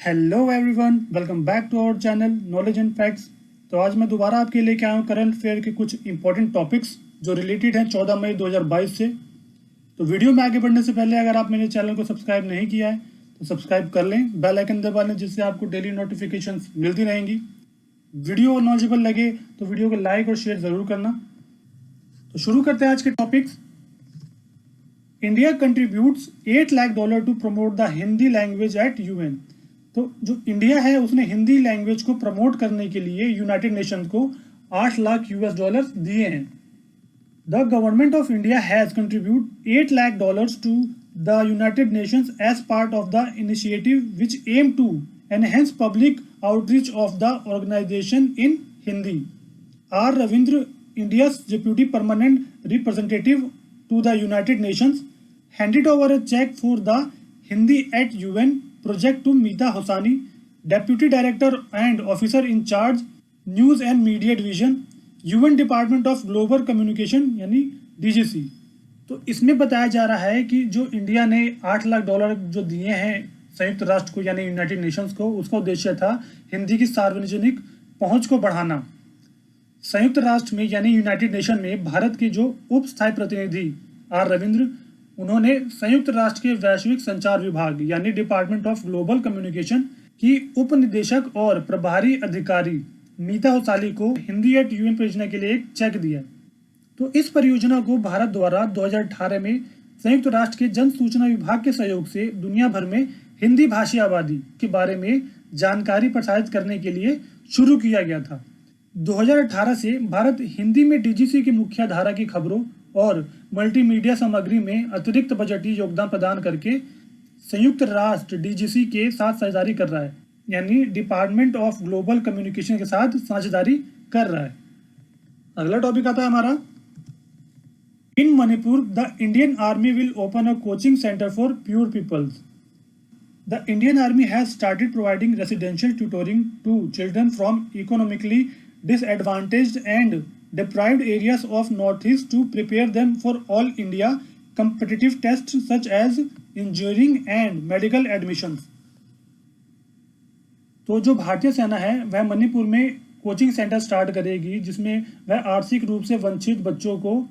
Hello everyone, welcome back to our channel knowledge and facts. तो आज मैं दोबारा आपके लेके आया हूँ करंट अफेयर के कुछ इंपॉर्टेंट टॉपिक्स जो रिलेटेड हैं 14 मई 2022 से। तो वीडियो में आगे बढ़ने से पहले अगर आप मेरे चैनल को सब्सक्राइब नहीं किया है तो सब्सक्राइब कर लें, बेल आइकन दबा लें, जिससे आपको डेली नोटिफिकेशंस मिलती रहेंगी। वीडियो नॉलेजेबल लगे तो वीडियो को लाइक और शेयर ज़रूर करना। तो शुरू करते हैं आज के topics. India contributes $8 lakh to promote the Hindi language at UN. तो जो इंडिया है उसने हिंदी लैंग्वेज को प्रमोट करने के लिए यूनाइटेड नेशंस को $8 लाख दिए हैं। The government of India has contribute $8 lakh to the United Nations as part of the initiative which aim to enhance public outreach of the organisation in Hindi. R Ravindra, India's deputy permanent representative to the United Nations, handed over a check for the Hindi at UN project to Meeta Hosani, Deputy Director and Officer in Charge, News and Media Division, UN Department of Global Communication यानी DGC। तो इसमें बताया जा रहा है कि जो India ने $8 लाख जो दिए हैं संयुक्त राष्ट्र को यानी यूनाइटेड नेशंस को, उसका उद्देश्य था हिंदी की सार्वजनिक पहुंच को बढ़ाना। संयुक्त राष्ट्र में यानी यूनाइटेड नेशन में भारत के जो उप स्थायी प्रतिनिधि आर रविंद्र, उन्होंने संयुक्त राष्ट्र के वैश्विक संचार विभाग यानी डिपार्टमेंट ऑफ ग्लोबल कम्युनिकेशन की उप निदेशक और प्रभारी अधिकारी मीता होसाली को हिंदी एट यूएन परियोजना के लिए एक चेक दिया। तो इस परियोजना को भारत द्वारा 2018 में संयुक्त राष्ट्र के जन सूचना विभाग के सहयोग से दुनिया भर में हिंदी भाषी आबादी के बारे में जानकारी प्रसारित करने के लिए शुरू किया गया था। 2018 से भारत हिंदी में डीजीसी की मुख्य धारा की खबरों और मल्टीमीडिया सामग्री में अतिरिक्त बजटीय योगदान प्रदान करके संयुक्त राष्ट्र डीजीसी के साथ साझेदारी कर रहा है, यानी डिपार्टमेंट ऑफ ग्लोबल कम्युनिकेशन के साथ साझेदारी कर रहा है। अगला टॉपिक आता है हमारा, in Manipur the Indian army will open a coaching centre for pure peoples. The Indian Army has started providing residential tutoring to children from economically disadvantaged and deprived areas of Northeast to prepare them for all India competitive tests such as engineering and medical admissions। तो जो भारतीय सेना है वह मणिपुर में coaching centre start करेगी, जिसमें वह आर्थिक रूप से वंचित बच्चों को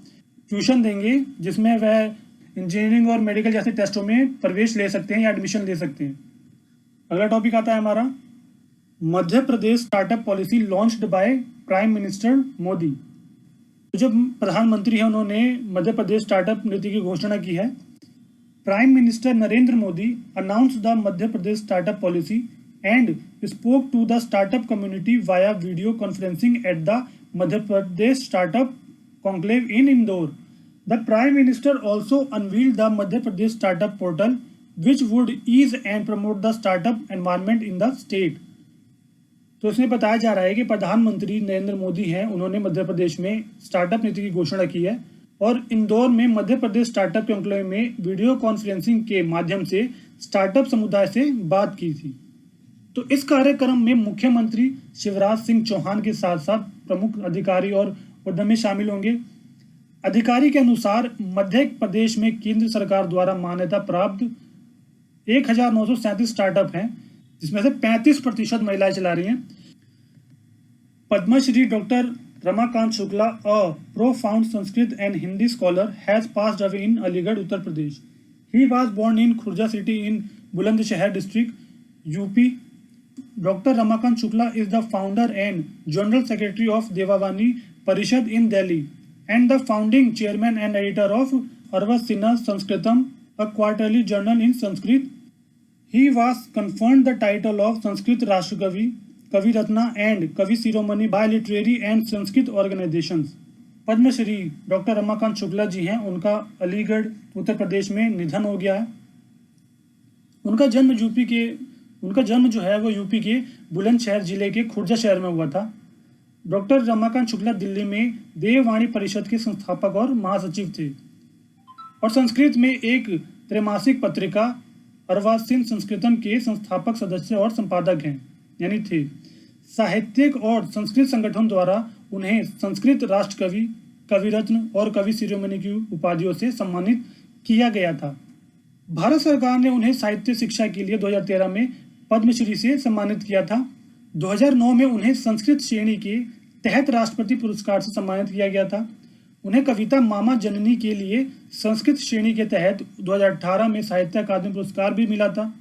ट्यूशन देंगे, जिसमें वह इंजीनियरिंग और मेडिकल जैसे टेस्टों में प्रवेश ले सकते हैं या एडमिशन ले सकते हैं। अगला टॉपिक आता है हमारा, Madhya Pradesh startup policy launched by prime minister Modi. तो जो प्रधानमंत्री हैं उन्होंने मध्य प्रदेश स्टार्टअप नीति की घोषणा की है। Prime minister Narendra Modi announce the Madhya Pradesh startup policy and spoke to the startup community via video conferencing at the Madhya Pradesh startup conclave in Indore. The Prime Minister also unveiled the Madhya Pradesh Startup Portal, which would ease and promote the startup environment in the state। तो इसमें बताया जा रहा है कि प्रधानमंत्री नरेंद्र मोदी हैं, उन्होंने मध्य प्रदेश में स्टार्टअप नीति की घोषणा की है और इंदौर में मध्य प्रदेश स्टार्टअप कॉन्क्लेव में वीडियो कॉन्फ्रेंसिंग के माध्यम से स्टार्टअप समुदाय से बात की थी। तो इस कार्यक्रम में मुख्यमंत्री शिवराज सिंह चौहान के साथ साथ प्रमुख अधिकारी और उद्यमी शामिल होंगे। अधिकारी के अनुसार मध्य प्रदेश में केंद्र सरकार द्वारा मान्यता प्राप्त 1937 स्टार्टअप हैं, जिसमें से 35% महिलाएं चला रही हैं। Padmashri doctor Ramakant Shukla, a profound Sanskrit and Hindi scholar, has passed away in Aligarh, Uttar Pradesh. He was born in Khurja city in Bulandshahr district, UP. Doctor Ramakant Shukla is the founder and general secretary of Devavani Parishad in Delhi and the founding chairman and editor of Arvasina Sanskritam, a quarterly journal in Sanskrit. He was conferred the title of Sanskrit Rashtrakavi, Kavi Ratna and Kavi Shiromani by literary and Sanskrit organizations। Padmashri doctor Ramakant Shukla ji हैं, उनका अलीगढ़ उत्तर प्रदेश में निधन हो गया है। उनका जन्म जो है वो यूपी के बुलंदशहर जिले के खुर्जा शहर में हुआ था। डॉक्टर रमाकांत शुक्ला दिल्ली में देववाणी परिषद के संस्थापक और महासचिव थे और संस्कृत में एक त्रैमासिक पत्रिका अर्वासीन संस्कृतम के संस्थापक सदस्य और संपादक हैं, यानी थे। साहित्यिक और संस्कृत संगठन द्वारा उन्हें संस्कृत राष्ट्रकवि, कविरत्न और कवि शिरोमणि की उपाधियों से सम्मानित किया गया था। भारत सरकार ने उन्हें साहित्य शिक्षा के लिए 2013 में पद्मश्री से सम्मानित किया था। 2009 में उन्हें संस्कृत श्रेणी के तहत राष्ट्रपति पुरस्कार से सम्मानित किया गया था। उन्हें कविता मामा जननी के लिए संस्कृत श्रेणी के तहत 2018 में साहित्य अकादमी पुरस्कार भी मिला था।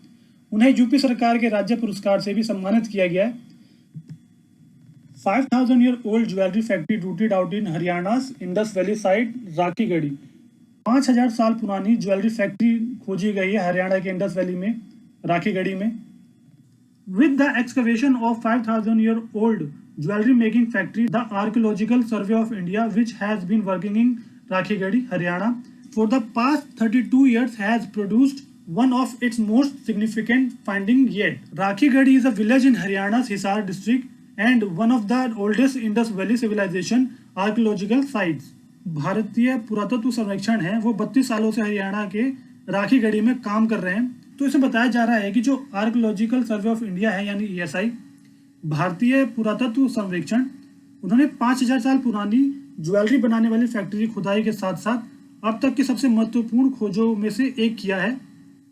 उन्हें यूपी सरकार के राज्य पुरस्कार से भी सम्मानित किया गया है। 5,000-year-old jewellery factory rooted out in Haryana Indus valley side Rakhigarhi. 5,000 साल पुरानी ज्वेलरी फैक्ट्री खोजी गई है हरियाणा के इंडस वैली में, राखीगढ़ी में। With the excavation of 5,000-year-old jewellery making factory, the archaeological survey of India which has been working in Rakhigarhi Haryana for the past 32 years हैज produced one of its most significant finding yet. Rakhigarhi is a village in Haryana's Hisar district and one of the oldest Indus Valley civilization archaeological sites. भारतीय पुरातत्व सर्वेक्षण है वो 32 सालों से हरियाणा के राखीगढ़ी में काम कर रहे हैं। तो इसे बताया जा रहा है कि जो आर्कियोलॉजिकल सर्वे ऑफ इंडिया है यानी ESI, भारतीय पुरातत्व सर्वेक्षण, उन्होंने 5,000 साल पुरानी ज्वेलरी बनाने वाली फैक्ट्री खुदाई के साथ साथ अब तक की सबसे महत्वपूर्ण खोजों में से एक किया है।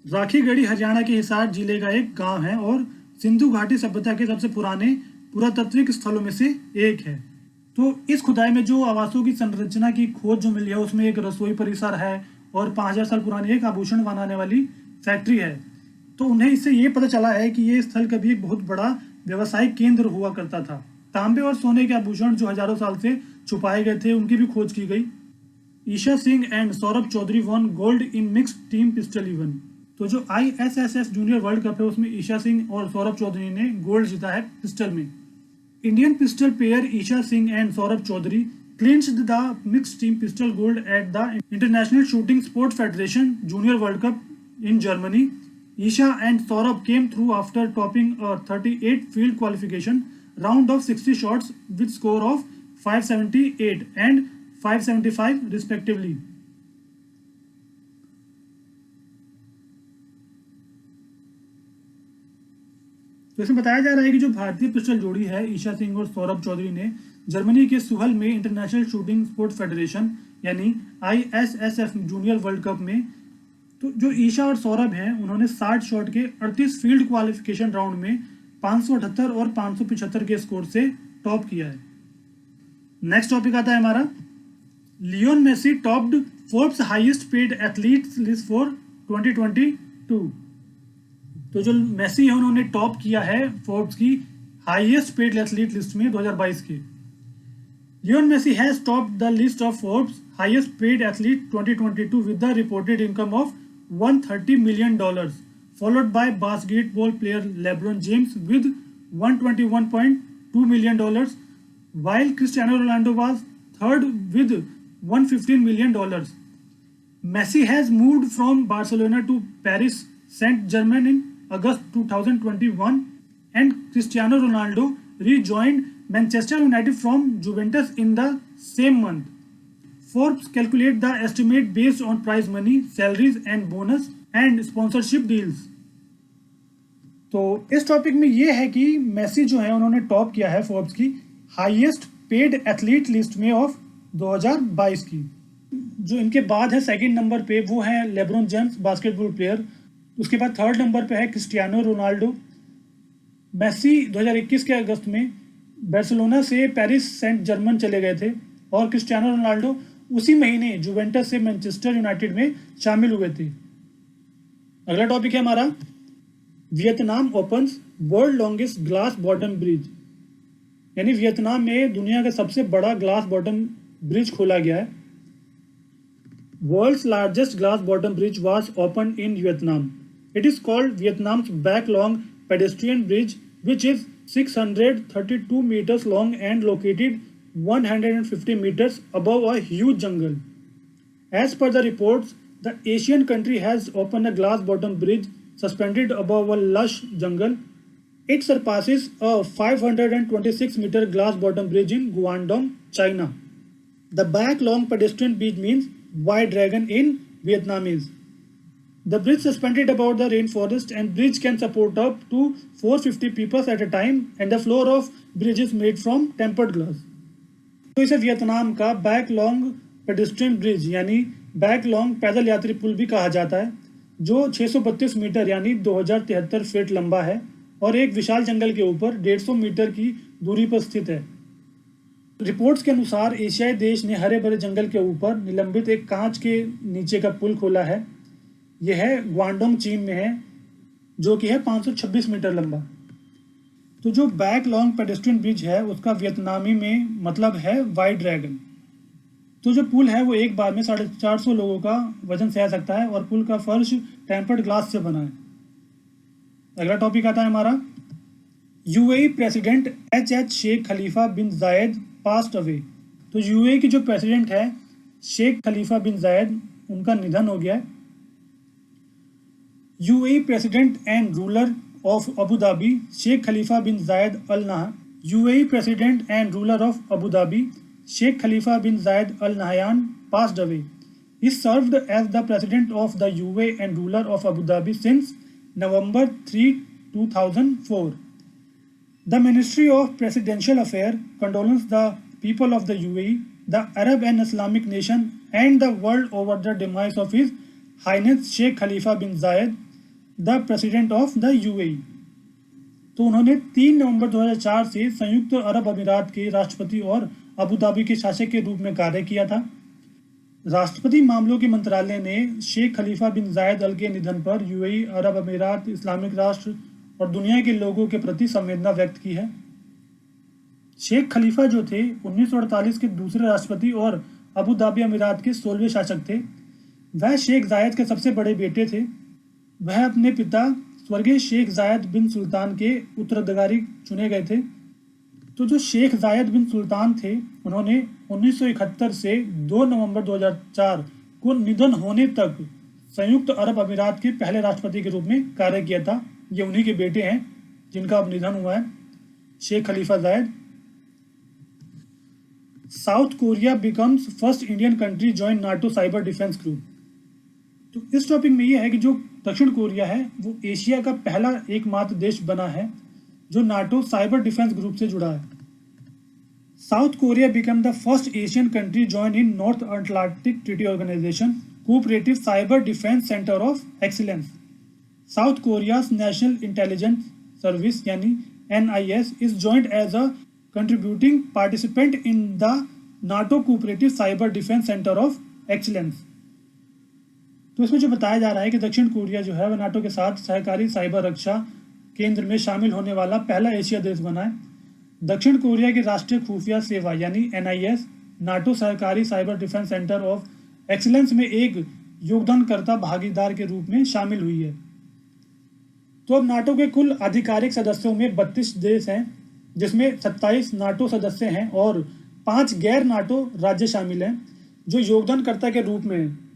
राखीगढ़ी हरियाणा के हिसार जिले का एक गांव है और सिंधु घाटी सभ्यता के सबसे पुराने पुरातात्विक स्थलों में से एक है। तो इस खुदाई में जो आवासों की संरचना की खोज जो मिली है उसमें एक रसोई परिसर है और 5,000 साल पुरानी एक आभूषण बनाने वाली फैक्ट्री है। तो उन्हें इससे ये पता चला है कि ये स्थल कभी एक बहुत बड़ा व्यवसायिक केंद्र हुआ करता था। तांबे और सोने के आभूषण जो हजारों साल से छुपाए गए थे उनकी भी खोज की गई। Isha Singh and Saurabh Chaudhary won gold in mixed team pistol event. तो जो ISSF जूनियर वर्ल्ड कप है उसमें ईशा सिंह और सौरभ चौधरी ने गोल्ड जीता है पिस्टल में। Indian pistol pair Isha Singh and Saurabh Chaudhary clinched the mixed team pistol gold at the International Shooting Sport Federation Junior World Cup in Germany. Isha and Saurabh came through after topping a 38 field qualification round of 60 shots with score of 578 and 575 respectively. तो इसमें बताया जा रहा है कि जो भारतीय pistol जोड़ी है ईशा सिंह और सौरभ चौधरी ने जर्मनी के सुहल में इंटरनेशनल शूटिंग स्पोर्ट फेडरेशन यानी ISSF जूनियर वर्ल्ड कप में, तो जो ईशा और सौरभ हैं उन्होंने 60 शॉट के 38 फील्ड क्वालिफिकेशन राउंड में 578 और 575 के स्कोर से टॉप किया है। नेक्स्ट टॉपिक आता है हमारा, Lionel Messi topped Forbes highest paid athletes list for 2022। तो जो मेसी है उन्होंने टॉप किया है फोर्ब्स की हाईएस्ट पेड एथलीट लिस्ट में 2022 की। Lionel Messi has topped the list of Forbes highest paid athlete 2022 with the reported income of $130 million, followed by basketball player LeBron James with $121.2 million, while Cristiano Ronaldo was third with $115 million. Messi has moved from Barcelona to Paris Saint-Germain in August 2021 and Cristiano Ronaldo rejoined Manchester United from Juventus in the same month. Forbes calculate the estimate based on prize money, salaries and bonus and sponsorship deals. तो इस topic में ये है कि Messi जो है उन्होंने top किया है फोर्ब्स की हाईएस्ट पेड एथलीट लिस्ट में ऑफ 2022 की। जो इनके बाद है सेकंड नंबर पे वो है लेब्रॉन जेम्स बास्केटबॉल प्लेयर, उसके बाद थर्ड नंबर पे है क्रिस्टियानो रोनाल्डो। मेसी 2021 के अगस्त में बार्सिलोना से पेरिस सेंट जर्मन चले गए थे और क्रिस्टियानो रोनाल्डो उसी महीने जुवेंटस से मैनचेस्टर यूनाइटेड में शामिल हुए थे। अगला टॉपिक है हमारा, Vietnam opens world longest glass bottom bridge, यानी वियतनाम में दुनिया का सबसे बड़ा ग्लास बॉटम ब्रिज खोला गया है। World's largest glass bottom bridge was opened in Vietnam. It is called Vietnam's Bach Long pedestrian bridge which is 632 meters long and located 150 meters above a huge jungle. As per the reports, the Asian country has opened a glass bottom bridge suspended above a lush jungle. It surpasses a 526 meter glass bottom bridge in Guangdong, China. The back long pedestrian bridge means white dragon in Vietnamese. The bridge suspended above the rainforest and bridge can support up to 450 people at a time and the floor of bridge is made from tempered glass. तो इसे Vietnam का back Long pedestrian bridge यानी back long पैदल यात्री पुल भी कहा जाता है, जो 632 मीटर यानी 2073 फीट लंबा है और एक विशाल जंगल के ऊपर 150 मीटर की दूरी पर स्थित है। रिपोर्ट्स के अनुसार एशियाई देश ने हरे भरे जंगल के ऊपर निलंबित एक कांच के नीचे का पुल खोला है। यह है ग्वांडोंग चीन में है, जो कि है 526 मीटर लंबा। तो जो बैक लॉन्ग पेडेस्ट्रियन ब्रिज है उसका वियतनामी में मतलब है वाइट ड्रैगन। तो जो पुल है वो एक बार में 450 लोगों का वजन सह सकता है और पुल का फर्श टेम्पर्ड ग्लास से बना है। अगला टॉपिक आता है हमारा, UAE president H Sheikh Khalifa bin जायद पास्ट अवे। तो यूएई की जो प्रेसिडेंट है शेख खलीफा बिन जायद, उनका निधन हो गया है। UAE president and ruler of Abu Dhabi Sheikh Khalifa bin Zayed Al नहा UAE president and ruler of Abu Dhabi Sheikh Khalifa bin Zayed Al Nahyan passed away. He served as the president of the UAE and ruler of Abu Dhabi since November 3, 2004. The Ministry of Presidential Affairs condoles the people of the UAE, the Arab and Islamic nation, and the world over the demise of His Highness Sheikh Khalifa bin Zayed, the President of the UAE. तो उन्होंने 3 नवंबर 2004 से संयुक्त अरब अमीरात के राष्ट्रपति और Abu Dhabi के शासक के रूप में कार्य किया था। राष्ट्रपति मामलों के मंत्रालय ने शेख खलीफा बिन जायद अल के निधन पर यूएई, अरब अमीरात, इस्लामिक राष्ट्र और दुनिया के लोगों के प्रति संवेदना व्यक्त की है। शेख खलीफा जो थे 1948 के दूसरे राष्ट्रपति और अबू धाबी अमीरात के 16वें शासक थे। वह शेख जायद के सबसे बड़े बेटे थे। वह अपने पिता स्वर्गीय शेख जायद बिन सुल्तान के उत्तराधिकारी चुने गए थे। तो जो शेख जायद बिन सुल्तान थे उन्होंने 1971 से 2 नवंबर 2004 को निधन होने तक संयुक्त अरब अमीरात के पहले राष्ट्रपति के रूप में कार्य किया था। ये उन्हीं के बेटे हैं जिनका अब निधन हुआ है, शेख खलीफा जायद। South Korea becomes first Indian country join NATO cyber defence group. तो इस टॉपिक में ये है कि जो दक्षिण कोरिया है वो एशिया का पहला एकमात्र देश बना है जो नाटो साइबर डिफेंस ग्रुप से जुड़ा है। South Korea become the first Asian country join in North Atlantic Treaty Organisation cooperative cyber defence centre of excellence. South Korea's national intelligence service यानी NIS is joined as a contributing participant in the NATO cooperative cyber defence centre of excellence. तो इसमें जो बताया जा रहा है कि दक्षिण कोरिया जो है वह नाटो के साथ सहकारी साइबर रक्षा केंद्र में शामिल होने वाला पहला एशिया देश बना है। दक्षिण कोरिया की राष्ट्रीय खुफिया सेवा यानी NIS नाटो सहकारी cyber defence centre of excellence में एक योगदानकर्ता भागीदार के रूप में शामिल हुई है। तो अब नाटो के कुल आधिकारिक सदस्यों में 32 देश हैं, जिसमें 27 नाटो सदस्य हैं और 5 गैर नाटो राज्य शामिल हैं जो योगदानकर्ता के रूप में हैं।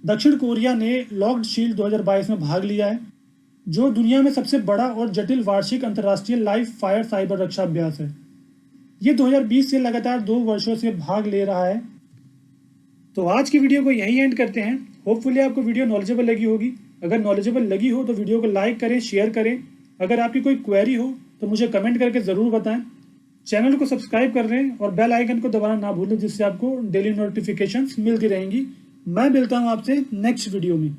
दक्षिण कोरिया ने लॉक्ड शील्ड 2022 में भाग लिया है, जो दुनिया में सबसे बड़ा और जटिल वार्षिक अंतर्राष्ट्रीय लाइव फायर साइबर रक्षा अभ्यास है। ये 2020 से लगातार 2 वर्षों से भाग ले रहा है। तो आज की वीडियो को यही एंड करते हैं। होपफुली आपको वीडियो नॉलेजेबल लगी होगी। अगर नॉलेजेबल लगी हो तो वीडियो को लाइक करें, शेयर करें। अगर आपकी कोई क्वेरी हो तो मुझे कमेंट करके ज़रूर बताएं। चैनल को सब्सक्राइब कर लें और बेल आइकन को दबाना ना भूलें, जिससे आपको डेली नोटिफिकेशंस मिलती रहेंगी। मैं मिलता हूँ आपसे नेक्स्ट वीडियो में।